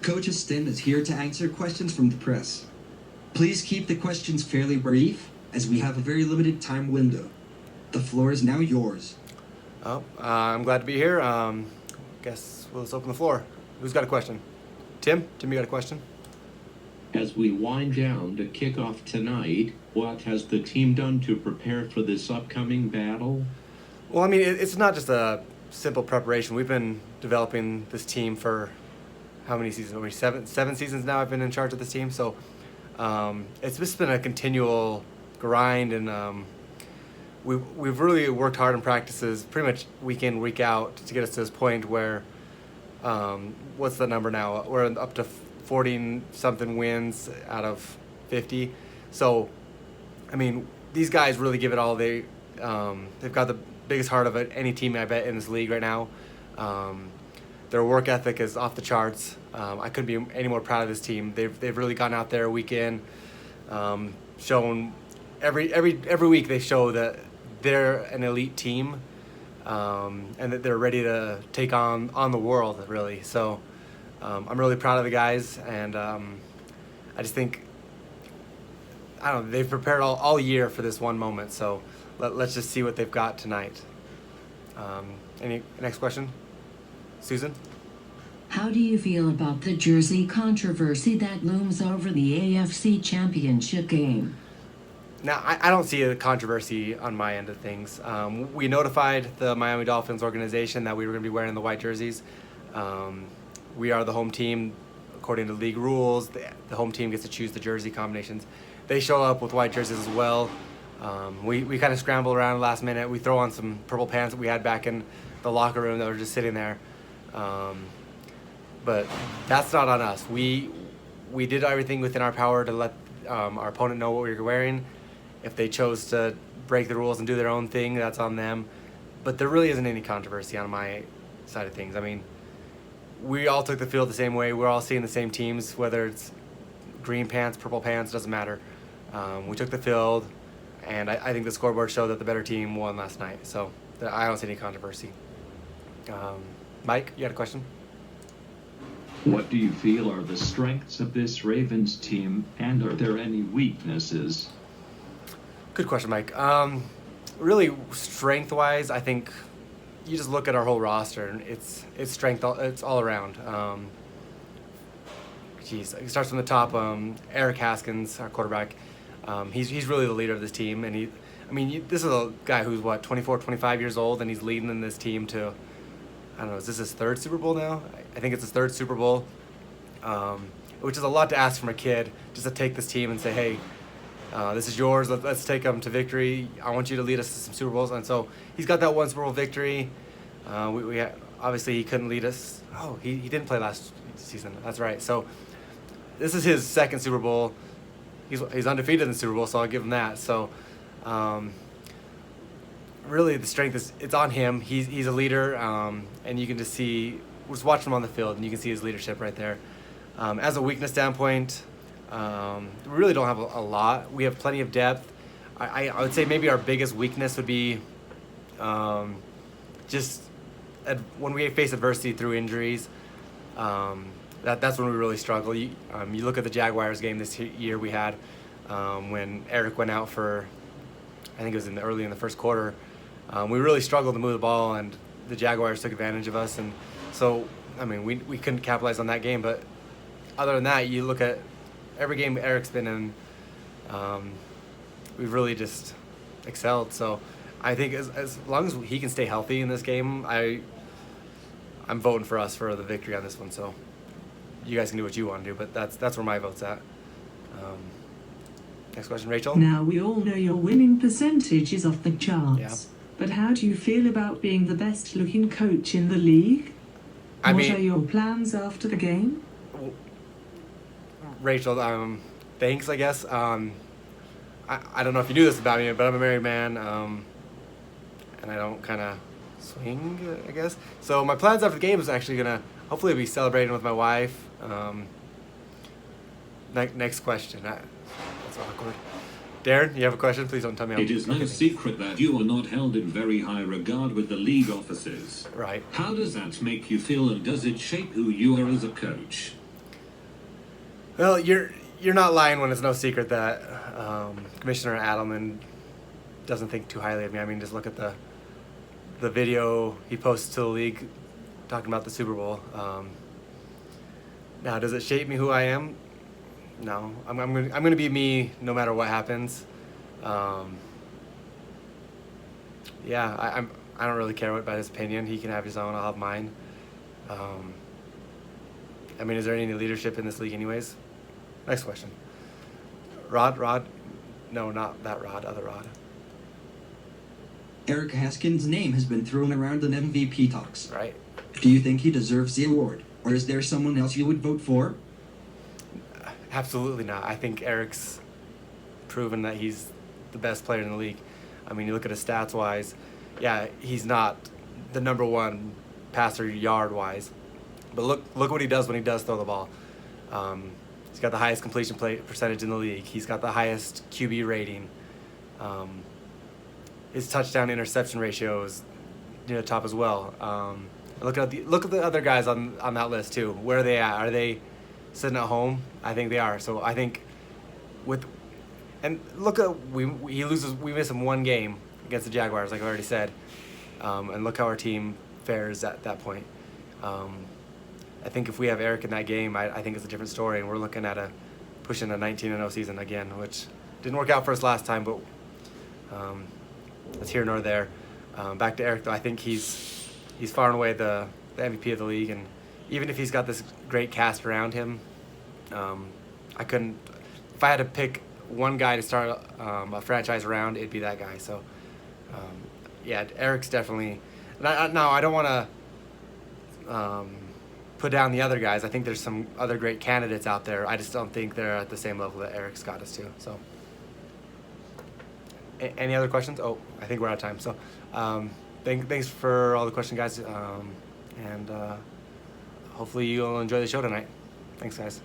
Coach Astin is here to answer questions from the press. Please keep the questions fairly brief, as we have a very limited time window. The floor is now yours. Oh, I'm glad to be here. Guess let's open the floor. Who's got a question? Tim? Tim, you got a question? As we wind down to kick off tonight, what has the team done to prepare for this upcoming battle? Well, I mean, it's not just a simple preparation. We've been developing this team for how many seasons? Already seven seasons now I've been in charge of this team. So it's just been a continual grind, and we've really worked hard in practices pretty much week in, week out to get us to this point where, what's the number now? We're up to 40-something wins out of 50. So, I mean, these guys really give it all. They've got the biggest heart of any team, I bet, in this league right now. Their work ethic is off the charts. I couldn't be any more proud of this team. They've really gone out there week in, shown every week they show that they're an elite team, and that they're ready to take on the world, really. So I'm really proud of the guys, and I just think, I don't know, they've prepared all year for this one moment. So let's just see what they've got tonight. Any next question? Susan? How do you feel about the jersey controversy that looms over the AFC Championship game? Now, I don't see a controversy on my end of things. We notified the Miami Dolphins organization that we were going to be wearing the white jerseys. We are the home team. According to league rules, the home team gets to choose the jersey combinations. They show up with white jerseys as well. We kind of scramble around last minute. We throw on some purple pants that we had back in the locker room that were just sitting there. But that's not on us. We did everything within our power to let our opponent know what we were wearing. If they chose to break the rules and do their own thing, that's on them. But there really isn't any controversy on my side of things. I mean, we all took the field the same way. We're all seeing the same teams, whether it's green pants, purple pants, doesn't matter. We took the field, and I think the scoreboard showed that the better team won last night. So I don't see any controversy. Mike, you had a question? What do you feel are the strengths of this Ravens team, and are there any weaknesses? Good question, Mike. Really, strength-wise, I think you just look at our whole roster, and it's strength. It's all around. It starts from the top. Eric Haskins, our quarterback, he's really the leader of this team, and this is a guy who's 24, 25 years old, and he's leading in this team to, I don't know, is this his third Super Bowl now? I think it's his third Super Bowl, which is a lot to ask from a kid, just to take this team and say, hey, this is yours. Let's take them to victory. I want you to lead us to some Super Bowls. And so he's got that one Super Bowl victory. Obviously he couldn't lead us. Oh, he didn't play last season. That's right. So this is his second Super Bowl. He's undefeated in the Super Bowl, so I'll give him that. So really the strength it's on him. He's a leader, and you can just see, just watch him on the field, and you can see his leadership right there. As a weakness standpoint, we really don't have a lot. We have plenty of depth. I would say maybe our biggest weakness would be just when we face adversity through injuries. That's when we really struggle. You look at the Jaguars game this year we had when Eric went out for, I think it was early in the first quarter. We really struggled to move the ball, and the Jaguars took advantage of us. And so, I mean, we couldn't capitalize on that game. But other than that, you look at every game Eric's been in, we've really just excelled. So I think as long as he can stay healthy in this game, I'm voting for us for the victory on this one. So you guys can do what you want to do, but that's where my vote's at. Next question, Rachel. Now, we all know your winning percentage is off the charts. Yeah. But how do you feel about being the best-looking coach in the league? What are your plans after the game? Rachel, thanks, I guess. I don't know if you knew this about me, but I'm a married man, and I don't kind of swing, I guess. So my plans after the game is actually going to hopefully be celebrating with my wife. Next question. That's awkward. Darren, you have a question? Please don't tell me. It is no secret that you are not held in very high regard with the league offices. Right. How does that make you feel, and does it shape who you are as a coach? Well, you're not lying when it's no secret that Commissioner Adelman doesn't think too highly of me. I mean, just look at the video he posted to the league talking about the Super Bowl. Now, does it shape me who I am? No, I'm gonna be me no matter what happens. Yeah, I don't really care about his opinion. He can have his own. I'll have mine. I mean, is there any leadership in this league, anyways? Next question. Rod? No, not that Rod. Other Rod. Eric Haskin's name has been thrown around in MVP talks. Right. Do you think he deserves the award, or is there someone else you would vote for? Absolutely not. I think Eric's proven that he's the best player in the league. I mean, you look at his stats wise, yeah, he's not the number one passer yard wise, but look what he does when he does throw the ball. He's got the highest completion percentage in the league. He's got the highest QB rating. His touchdown interception ratio is near the top as well. Look at the other guys on that list too. Where are they at? Are they sitting at home? I think they are. So I think look at we miss him one game against the Jaguars, like I already said, and look how our team fares at that point. I think if we have Eric in that game, I think it's a different story, and we're looking at pushing a 19-0 season again, which didn't work out for us last time, but that's here nor there. Back to Eric though, I think he's far and away the MVP of the league, and even if he's got this great cast around him, I couldn't. If I had to pick one guy to start a franchise around, it'd be that guy. So, yeah, Eric's definitely. Now, I don't want to put down the other guys. I think there's some other great candidates out there. I just don't think they're at the same level that Eric's got us to. So, any other questions? Oh, I think we're out of time. So, thanks for all the questions, guys, and hopefully you'll enjoy the show tonight. Thanks, guys.